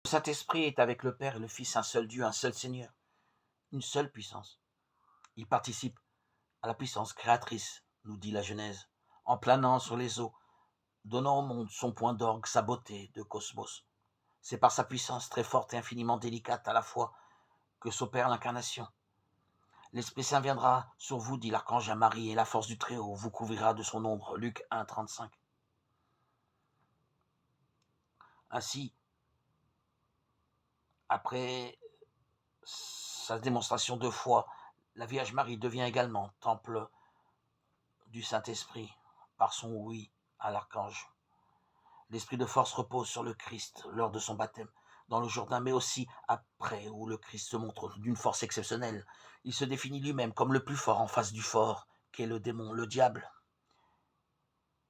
Le Saint-Esprit est avec le Père et le Fils, un seul Dieu, un seul Seigneur, une seule puissance. Il participe à la puissance créatrice, nous dit la Genèse, en planant sur les eaux, donnant au monde son point d'orgue, sa beauté de cosmos. C'est par sa puissance très forte et infiniment délicate à la fois que s'opère l'incarnation. L'Esprit Saint viendra sur vous, dit l'archange à Marie, et la force du Très-Haut vous couvrira de son ombre. Luc 1, 35. Ainsi, après sa démonstration de foi, la Vierge Marie devient également temple du Saint-Esprit par son oui à l'archange. L'esprit de force repose sur le Christ lors de son baptême dans le Jourdain, mais aussi après, où le Christ se montre d'une force exceptionnelle. Il se définit lui-même comme le plus fort en face du fort, qu'est le démon, le diable.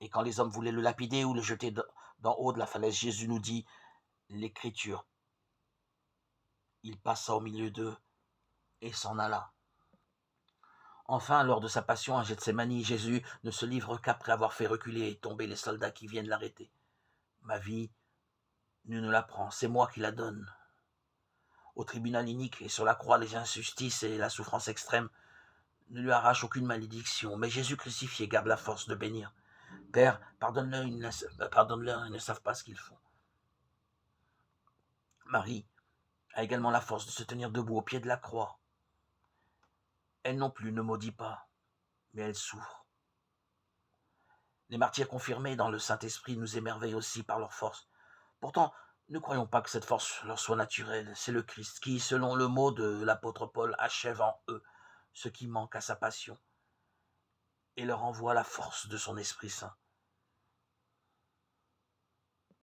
Et quand les hommes voulaient le lapider ou le jeter d'en haut de la falaise, Jésus nous dit l'Écriture. Il passa au milieu d'eux et s'en alla. Enfin, lors de sa passion à Gethsémani, Jésus ne se livre qu'après avoir fait reculer et tomber les soldats qui viennent l'arrêter. Ma vie, nul ne la prend, c'est moi qui la donne. Au tribunal inique et sur la croix, les injustices et la souffrance extrême ne lui arrachent aucune malédiction, mais Jésus crucifié garde la force de bénir. Père, pardonne-leur, ils ne savent pas ce qu'ils font. Marie a également la force de se tenir debout au pied de la croix. Elle non plus ne maudit pas, mais elle souffre. Les martyrs confirmés dans le Saint-Esprit nous émerveillent aussi par leur force. Pourtant, ne croyons pas que cette force leur soit naturelle. C'est le Christ qui, selon le mot de l'apôtre Paul, achève en eux ce qui manque à sa passion et leur envoie la force de son Esprit Saint.